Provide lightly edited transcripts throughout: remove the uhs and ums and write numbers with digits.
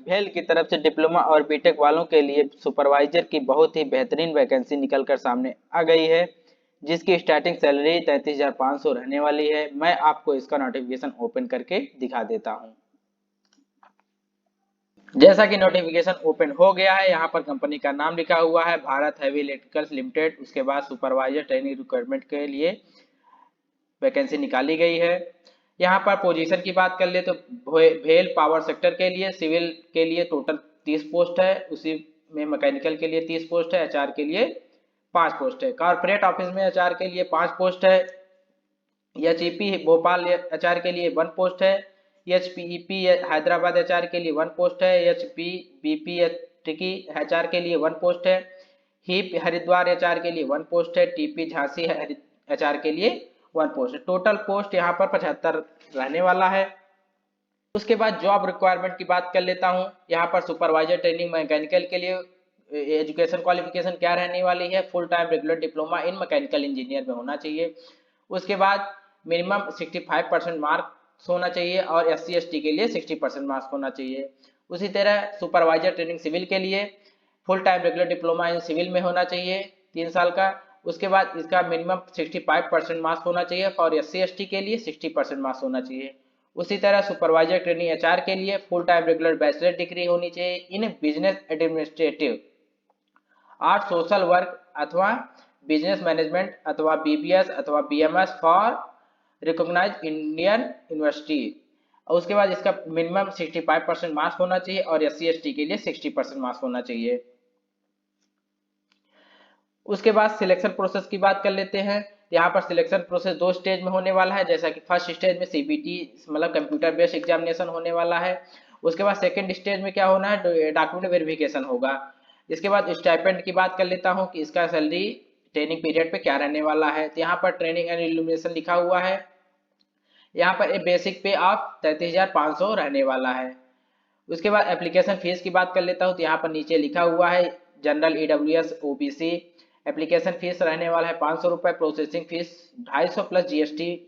भेल की तरफ से डिप्लोमा और बीटेक वालों के लिए सुपरवाइजर की बहुत ही बेहतरीन वैकेंसी निकलकर सामने आ गई है, जिसकी स्टार्टिंग सैलरी 33,500 रहने वाली है। मैं आपको इसका नोटिफिकेशन ओपन करके दिखा देता हूं। जैसा कि नोटिफिकेशन ओपन हो गया है, यहाँ पर कंपनी का नाम लिखा हुआ है भारत हैवी इलेक्ट्रिकल्स लिमिटेड। उसके बाद सुपरवाइजर ट्रेनिंग रिक्वायरमेंट के लिए वैकेंसी निकाली गई है। यहाँ पर पोजीशन की बात कर ले तो भेल पावर सेक्टर के लिए सिविल के लिए टोटल 30 पोस्ट है, उसी में मैकेनिकल के लिए 30 पोस्ट है, एचआर के लिए 5 पोस्ट है। कॉर्पोरेट ऑफिस में एचआर के लिए 5 पोस्ट है। एचईपी भोपाल एचआर के लिए 1 पोस्ट है। एचपीईपी हैदराबाद एचआर के लिए 1 पोस्ट है। एचपीबीपी टिकी एचआर के लिए 1 पोस्ट है। हिप हरिद्वार एचआर के लिए 1 पोस्ट है। टीपी झांसी एचआर के लिए 1 पोस्ट है। टोटल पोस्ट यहाँ पर 75 रहने वाला है। उसके बाद जॉब रिक्वायरमेंट की बात कर लेता हूँ। यहाँ पर सुपरवाइजर ट्रेनिंग मैकेनिकल के लिए एजुकेशन क्वालिफिकेशन क्या रहने वाली है, फुल टाइम रेगुलर डिप्लोमा इन मैकेनिकल इंजीनियर में होना चाहिए। उसके बाद मिनिमम 65% मार्क्स होना चाहिए और SC ST के लिए 60% मार्क्स होना चाहिए। उसी तरह सुपरवाइजर ट्रेनिंग सिविल के लिए full time regular diploma in civil में होना चाहिए 3 साल का। उसके बाद इसका मिनिमम 65% मार्क्स होना चाहिए और SC ST के लिए 60% मार्क्स होना चाहिए। उसी तरह सुपरवाइजर ट्रेनिंग HR के लिए full time regular bachelor degree होनी चाहिए in business administrative art, social work अथवा बिजनेस मैनेजमेंट अथवा BBS अथवा BMS for recognise Indian university. और उसके बाद इसका मिनिमम 65% मार्क्स होना चाहिए और SC ST के लिए 60% मार्क्स होना चाहिए। उसके बाद सिलेक्शन प्रोसेस की बात कर लेते हैं। यहाँ पर सिलेक्शन प्रोसेस 2 स्टेज में होने वाला है, जैसा कि फर्स्ट स्टेज में CBT मतलब कंप्यूटर बेस्ड एग्जामिनेशन होने वाला है। उसके बाद सेकंड स्टेज में क्या होना है, डॉक्यूमेंट वेरिफिकेशन होगा। इसके बाद स्टाइपेंड की बात कर लेता हूँ कि इसका सैलरी ट्रेनिंग पीरियड पे क्या रहने वाला है। तो यहाँ पर ट्रेनिंग एंड इल्यूमिनेशन लिखा हुआ है। यहाँ पर एक बेसिक पे ऑफ 33,500 रहने वाला है। उसके बाद एप्लीकेशन फीस की बात कर लेता हूँ। तो यहाँ पर नीचे लिखा हुआ है general EWS OBC application fees रहने वाला है 500 रुपये। प्रोसेसिंग फीस 250 प्लस GST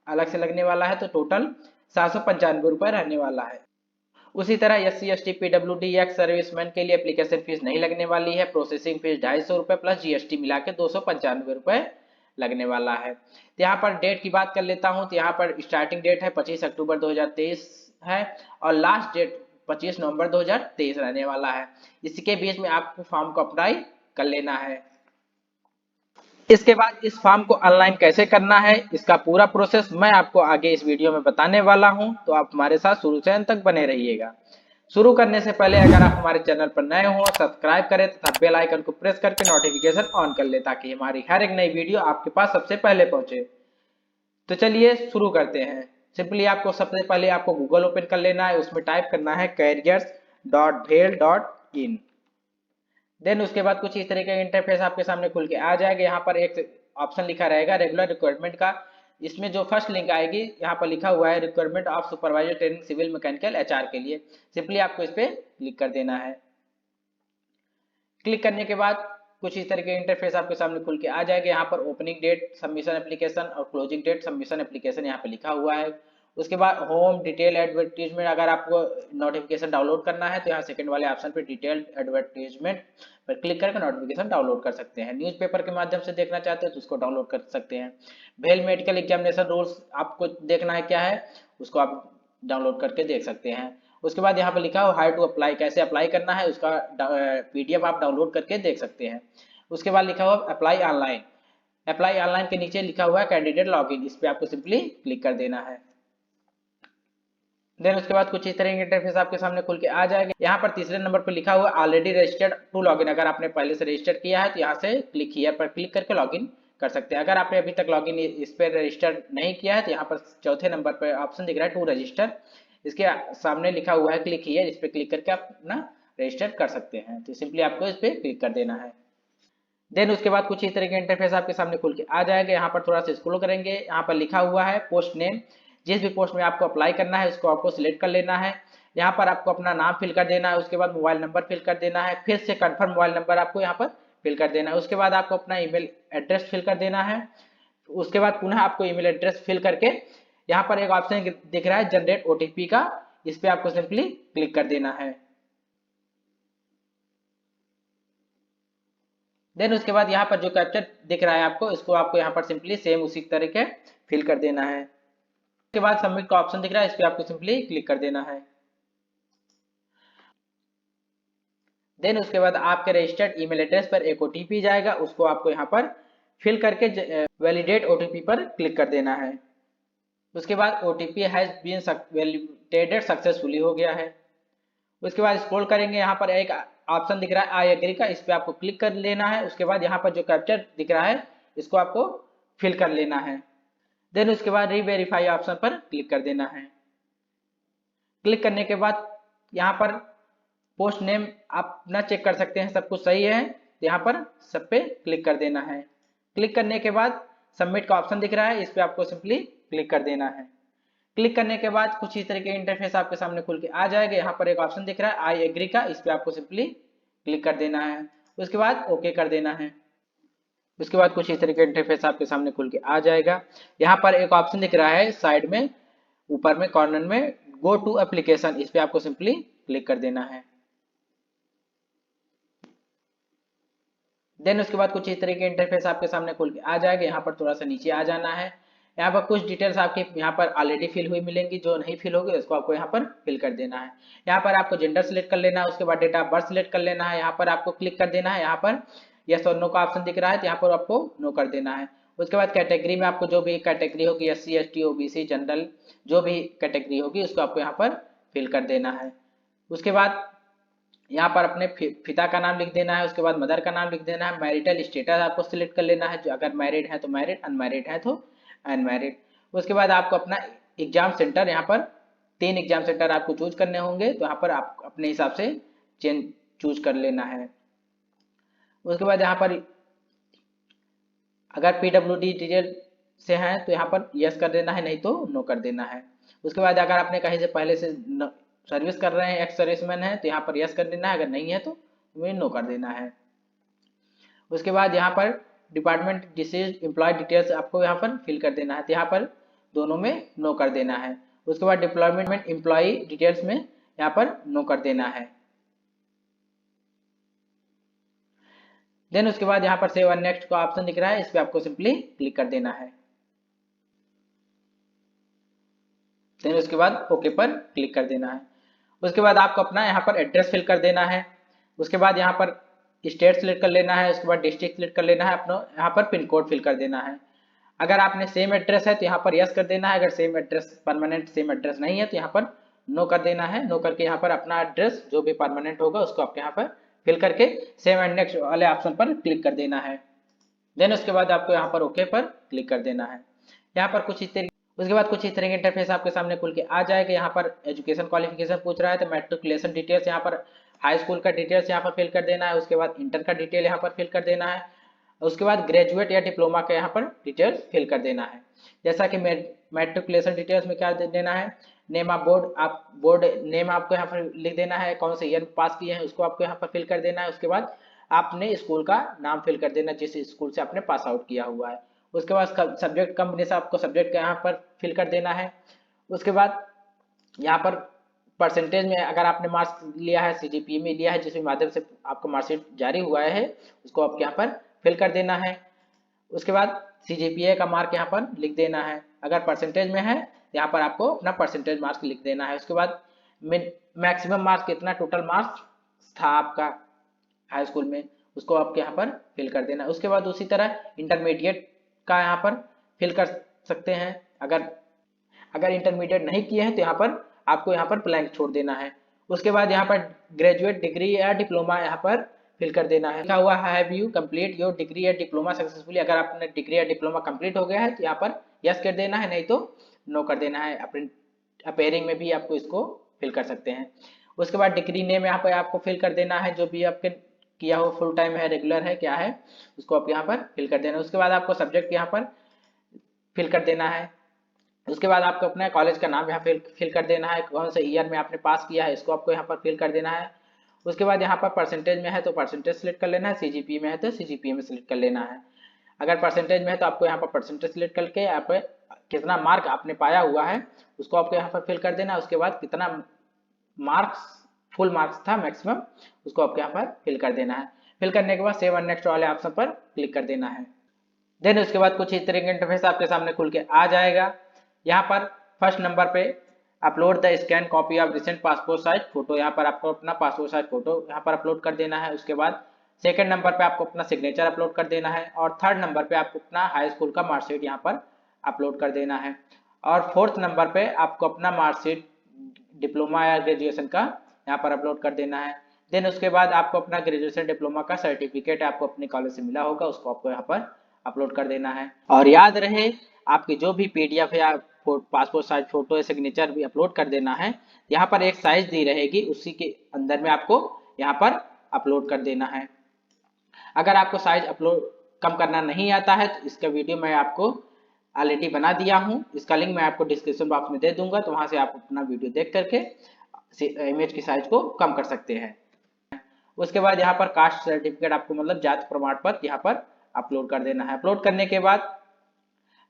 अलग से लगने वाला है, तो टोटल 795 रुपये रहने वाला है। उसी तरह SC ST PWD ex serviceman के लिए एप्लीकेशन फीस नहीं लगने वाली है। प्रोसेसिंग फीस 250 रुपये प्लस GST मिला के 295 रुपये लगने वाला है। तो यहाँ पर डेट की बात कर लेता हूँ। तो यहाँ पर स्टार्टिंग डेट है 25 अक्टूबर 2023 है और लास्ट डेट 25 नवंबर 2023 रहने वाला है। इसके बीच में आपको फॉर्म को अप्लाई कर लेना है। इसके बाद इस फॉर्म को ऑनलाइन कैसे करना है, इसका पूरा प्रोसेस मैं आपको आगे इस वीडियो में बताने वाला हूं, तो आप हमारे साथ शुरू से अंत तक बने रहिएगा। शुरू करने से पहले अगर आप हमारे चैनल पर नए हो, सब्सक्राइब करें तथा बेल आइकन को प्रेस करके नोटिफिकेशन ऑन कर ले, ताकि हमारी हर एक नई वीडियो आपके पास सबसे पहले पहुंचे। तो चलिए शुरू करते हैं। सिंपली आपको सबसे पहले आपको गूगल ओपन कर लेना है, उसमें टाइप करना है careers.bhel.in। देन उसके बाद कुछ इस तरह का इंटरफेस आपके सामने खुल के आ जाएगा। यहाँ पर एक ऑप्शन लिखा रहेगा रेगुलर रिक्वायरमेंट का। इसमें जो फर्स्ट लिंक आएगी, यहाँ पर लिखा हुआ है requirement of supervisor training civil mechanical HR के लिए। सिंपली आपको इस पर क्लिक कर देना है। क्लिक करने के बाद कुछ इस तरह के इंटरफेस आपके सामने खुल के आ जाएगा। यहाँ पर ओपनिंग डेट सबमिशन एप्लीकेशन और क्लोजिंग डेट सबमिशन एप्लीकेशन यहाँ पे लिखा हुआ है। उसके बाद होम डिटेल एडवर्टीजमेंट, अगर आपको नोटिफिकेशन डाउनलोड करना है तो यहाँ सेकंड वाले ऑप्शन पे डिटेल एडवर्टीजमेंट पर क्लिक करके नोटिफिकेशन डाउनलोड कर सकते हैं। न्यूज़पेपर के माध्यम से देखना चाहते हैं तो उसको डाउनलोड कर सकते हैं। भेल मेडिकल एग्जामिनेशन रूल्स आपको देखना है क्या है, उसको आप डाउनलोड करके देख सकते हैं। उसके बाद यहाँ पर लिखा हो हाउ टू अप्लाई, कैसे अप्लाई करना है उसका PDF आप डाउनलोड करके देख सकते हैं। उसके बाद लिखा हुआ अप्लाई ऑनलाइन। अप्लाई ऑनलाइन के नीचे लिखा हुआ है कैंडिडेट लॉगिन, इस पर आपको सिंपली क्लिक कर देना है। देन उसके बाद कुछ इस तरह का इंटरफेस आपके सामने खुल के आ जाएगा। यहाँ पर तीसरे नंबर पर लिखा हुआ ऑलरेडी रजिस्टर्ड टू लॉगिन, अगर आपने पहले से रजिस्टर किया है तो यहाँ से क्लिक हियर पर क्लिक करके लॉगिन कर सकते हैं। अगर आपने अभी तक लॉगिन इस पर रजिस्टर नहीं किया है तो यहाँ पर चौथे नंबर पर ऑप्शन दिख रहा है टू रजिस्टर, इसके सामने लिखा हुआ है क्लिक हियर, इस पर क्लिक करके आप अपना रजिस्टर कर सकते हैं। तो सिंपली आपको इस पर क्लिक कर देना है। देन उसके बाद कुछ इस तरह के इंटरफेस आपके सामने खुल के आ जाएगा। यहाँ पर थोड़ा सा स्क्रॉल करेंगे, यहाँ पर लिखा हुआ है पोस्ट नेम, जिस भी पोस्ट में आपको अप्लाई करना है उसको आपको सिलेक्ट कर लेना है। यहाँ पर आपको अपना नाम फिल कर देना है, उसके बाद मोबाइल नंबर फिल कर देना है, फिर से कंफर्म मोबाइल नंबर आपको यहाँ पर फिल कर देना है। उसके बाद आपको अपना ईमेल एड्रेस फिल कर देना है। उसके बाद पुनः आपको ईमेल एड्रेस फिल करके यहाँ पर एक ऑप्शन दिख रहा है जनरेट OTP का, इस पर आपको सिंपली क्लिक कर देना है। देन उसके बाद यहाँ पर जो कैप्चर दिख रहा है आपको, इसको आपको यहाँ पर सिंपली सेम उसी तरीके फिल कर देना है। उसके बाद सबमिट का ऑप्शन दिख रहा है, इस पर आपको सिंपली क्लिक कर देना है। देन उसके बाद आपके रजिस्टर्ड ईमेल एड्रेस पर एक ओटीपी जाएगा, उसको आपको यहाँ पर फिल करके वैलिडेट ओटीपी पर क्लिक कर देना है। उसके बाद OTP has been validated successfully हो गया है। उसके बाद स्क्रॉल करेंगे, यहाँ पर एक ऑप्शन दिख रहा है आई एग्री का, इस पर आपको क्लिक कर लेना है। उसके बाद यहाँ पर जो कैप्चर दिख रहा है इसको आपको फिल कर लेना है। देन उसके बाद रीवेरीफाई ऑप्शन पर क्लिक कर देना है। क्लिक करने के बाद यहाँ पर पोस्ट नेम आप ना चेक कर सकते हैं, सब कुछ सही है, यहाँ पर सब पे क्लिक कर देना है। क्लिक करने के बाद सबमिट का ऑप्शन दिख रहा है, इस पर आपको सिंपली क्लिक कर देना है। क्लिक करने के बाद कुछ इस तरह के इंटरफेस आपके सामने खुल के आ जाएगा। यहाँ पर एक ऑप्शन दिख रहा है आई एग्री का, इस पर आपको सिंपली क्लिक कर देना है। उसके बाद ओके कर देना है। उसके बाद कुछ इस तरह के इंटरफेस आपके सामने खुल के आ जाएगा। यहाँ पर एक ऑप्शन दिख रहा है साइड में ऊपर में कॉर्नर में गो टू एप्लीकेशन, इस पर आपको सिंपली क्लिक कर देना है। देन उसके बाद कुछ इस तरह के इंटरफेस आपके सामने खुल के आ जाएगा। यहाँ पर थोड़ा सा नीचे आ जाना है। यहाँ पर कुछ डिटेल्स आपके यहाँ पर ऑलरेडी फिल हुई मिलेंगी, जो नहीं फिल होगी उसको आपको यहाँ पर फिल कर देना है। यहाँ पर आपको जेंडर सिलेक्ट कर लेना है, उसके बाद डेट ऑफ बर्थ सिलेक्ट कर लेना है। यहाँ पर आपको क्लिक कर देना है। यहाँ पर यस और नो का ऑप्शन दिख रहा है, तो यहाँ पर आपको नो कर देना है। उसके बाद कैटेगरी में आपको जो भी कैटेगरी होगी SC ST OBC जनरल जो भी कैटेगरी होगी उसको आपको यहाँ पर फिल कर देना है। उसके बाद यहाँ पर अपने पिता का नाम लिख देना है। उसके बाद मदर का नाम लिख देना है। मैरिटल स्टेटस आपको सिलेक्ट कर लेना है, जो अगर मैरिड है तो मैरिड, अनमैरिड है तो अनमैरिड। उसके बाद आपको अपना एग्जाम सेंटर, यहाँ पर 3 एग्जाम सेंटर आपको चूज करने होंगे, तो यहाँ पर आप अपने हिसाब से चूज कर लेना है। उसके बाद यहाँ पर अगर PWD डिटेल से हैं तो यहाँ पर यस कर देना है, नहीं तो नो कर देना है। उसके बाद अगर आपने कहीं से पहले से सर्विस कर रहे हैं, एक्स सर्विसमैन है, तो यहाँ पर यस कर देना है, अगर नहीं है तो नो कर देना है। उसके बाद यहाँ पर डिपार्टमेंट डिसीज एम्प्लॉय डिटेल्स आपको यहाँ पर फिल कर देना है, तो यहाँ पर दोनों में नो कर देना है। उसके बाद डिप्लॉयमेंट एम्प्लॉय डिटेल्स में यहाँ पर नो कर देना है। देन उसके बाद यहाँ पर सेव एंड नेक्स्ट का ऑप्शन दिख रहा है, इस पर आपको सिंपली क्लिक कर देना है। देन उसके बाद ओके पर क्लिक कर देना है। उसके बाद आपको अपना यहाँ पर एड्रेस फिल कर देना है। उसके बाद यहाँ पर स्टेट सेलेक्ट कर लेना है। उसके बाद डिस्ट्रिक्ट सेलेक्ट कर लेना है। अपना यहाँ पर पिन कोड फिल कर देना है। अगर आपने सेम एड्रेस है तो यहाँ पर यस कर देना है, अगर same address permanent same address नहीं है तो यहाँ पर नो कर देना है। नो करके यहाँ पर अपना एड्रेस जो भी परमानेंट होगा उसको आपके यहाँ पर फिल करके सेव एंड नेक्स्ट वाले ऑप्शन पर क्लिक कर देना है। देन उसके बाद आपको यहाँ पर ओके पर क्लिक कर देना है। यहाँ पर कुछ इस तरीके उसके बाद कुछ इस तरह के इंटरफेस आपके सामने खुल के आ जाएगा। यहाँ पर एजुकेशन क्वालिफिकेशन पूछ रहा है, तो मैट्रिकुलेशन डिटेल्स यहाँ पर हाई स्कूल का डिटेल्स यहाँ पर फिल कर देना है। उसके बाद इंटर का डिटेल यहाँ पर फिल कर देना है। उसके बाद ग्रेजुएट या डिप्लोमा का यहाँ पर डिटेल्स फिल कर देना है। जैसा कि मैट्रिकुलेशन डिटेल्स में क्या देना है, नेम ऑफ बोर्ड, आप बोर्ड नेम आपको यहाँ पर लिख देना है, कौन से ईयर में पास किए हैं उसको आपको यहाँ पर फिल कर देना है। उसके बाद आपने स्कूल का नाम फिल कर देना जिस स्कूल से आपने पास आउट किया हुआ है। उसके बाद सब्जेक्ट कंपनी से आपको सब्जेक्ट का यहाँ पर फिल कर देना है। उसके बाद यहाँ पर परसेंटेज में अगर आपने मार्क्स लिया है CGPA में लिया है, जिस माध्यम से आपको मार्कशीट जारी हुआ है उसको आपके यहाँ पर फिल कर देना है। उसके बाद CGPA का मार्क यहाँ पर लिख देना है, अगर परसेंटेज में है यहाँ पर आपको अपना परसेंटेज मार्क्स लिख देना है। उसके बाद मैक्सिमम मार्क्स कितना टोटल मार्क्स था आपका हाई स्कूल में उसको आपके यहाँ पर फिल कर देना है। उसके बाद उसी तरह इंटरमीडिएट का यहाँ पर फिल कर सकते हैं। अगर इंटरमीडिएट नहीं किए हैं तो यहाँ पर आपको यहाँ पर ब्लैंक छोड़ देना है। उसके बाद यहाँ पर ग्रेजुएट डिग्री या डिप्लोमा यहाँ पर फिल कर देना है। लिखा हुआ have you complete your degree या डिप्लोमा सक्सेसफुली, अगर आपने डिग्री या डिप्लोमा कंप्लीट हो गया है तो यहाँ पर यस कर देना है, नहीं तो नो कर देना है। अपेयरिंग में भी आपको इसको फिल कर सकते हैं। उसके बाद डिग्री नेम यहाँ पर आपको फिल कर देना है, जो भी आपके किया हो, फुल टाइम है, रेगुलर है, क्या है उसको आप यहाँ पर फिल कर देना है। उसके बाद आपको सब्जेक्ट यहाँ पर फिल कर देना है। उसके बाद आपको अपने कॉलेज का नाम यहाँ फिल कर देना है, कौन से ईयर में आपने पास किया है इसको आपको यहाँ पर फिल कर देना है। उसके बाद यहाँ पर परसेंटेज में है तो परसेंटेज सेलेक्ट कर लेना है, CGPA में है तो CGPA में सेलेक्ट कर लेना है। अगर परसेंटेज में है तो आपको यहाँ पर परसेंटेज सेलेक्ट करके यहाँ पर कितना मार्क आपने पाया हुआ है उसको आपको यहाँ पर फिल कर देना है। उसके बाद कितना मार्क्स, फुल मार्क्स था मैक्सिमम, उसको आपको यहाँ पर फिल कर देना है। फिल करने के बाद सेव एंड नेक्स्ट वाले ऑप्शन पर क्लिक कर देना है। देन उसके बाद कुछ इस तरह का इंटरफेस आपके सामने खुल के आ जाएगा। यहाँ पर फर्स्ट नंबर पे upload the scan copy of recent passport size photo, यहाँ पर आपको अपना पासपोर्ट साइज फोटो यहाँ पर अपलोड कर देना है। उसके बाद सेकंड नंबर पे आपको अपना सिग्नेचर अपलोड कर देना है और थर्ड नंबर पे आपको अपना हाई स्कूल का मार्कशीट यहाँ पर अपलोड कर देना है और फोर्थ नंबर पे आपको अपना मार्कशीट डिप्लोमा या ग्रेजुएशन का यहाँ पर अपलोड कर देना है। देन उसके बाद आपको अपना ग्रेजुएशन डिप्लोमा का सर्टिफिकेट आपको अपने कॉलेज से मिला होगा, उसको आपको यहाँ पर अपलोड कर देना है। और याद रहे आपकी जो भी पीडीएफ या पासपोर्ट साइज फोटो या सिग्नेचर भी अपलोड कर देना है, यहाँ पर एक साइज दी रहेगी, उसी के अंदर में आपको यहाँ पर अपलोड कर देना है। अगर आपको साइज अपलोड कम करना नहीं आता है तो इसका वीडियो मैं आपको ऑलरेडी बना दिया हूँ, इसका लिंक मैं आपको डिस्क्रिप्शन बॉक्स में दे दूंगा, तो वहां से आप अपना वीडियो देख करके इमेज की साइज को कम कर सकते हैं। उसके बाद यहाँ पर कास्ट सर्टिफिकेट आपको मतलब जाति प्रमाण पत्र यहाँ पर अपलोड कर देना है। अपलोड करने के बाद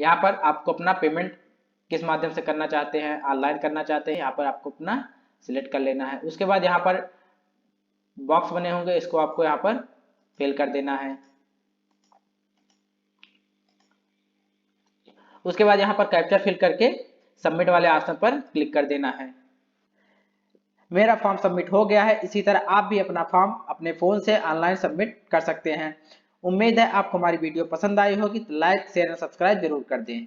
यहाँ पर आपको अपना पेमेंट किस माध्यम से करना चाहते हैं, ऑनलाइन करना चाहते हैं, यहाँ पर आपको अपना सिलेक्ट कर लेना है। उसके बाद यहाँ पर बॉक्स बने होंगे, इसको आपको यहाँ पर फिल कर देना है। उसके बाद यहाँ पर कैप्चर फिल करके सबमिट वाले ऑप्शन पर क्लिक कर देना है। मेरा फॉर्म सबमिट हो गया है। इसी तरह आप भी अपना फॉर्म अपने फोन से ऑनलाइन सबमिट कर सकते हैं। उम्मीद है आपको हमारी वीडियो पसंद आई होगी, तो लाइक शेयर और सब्सक्राइब जरूर कर दें।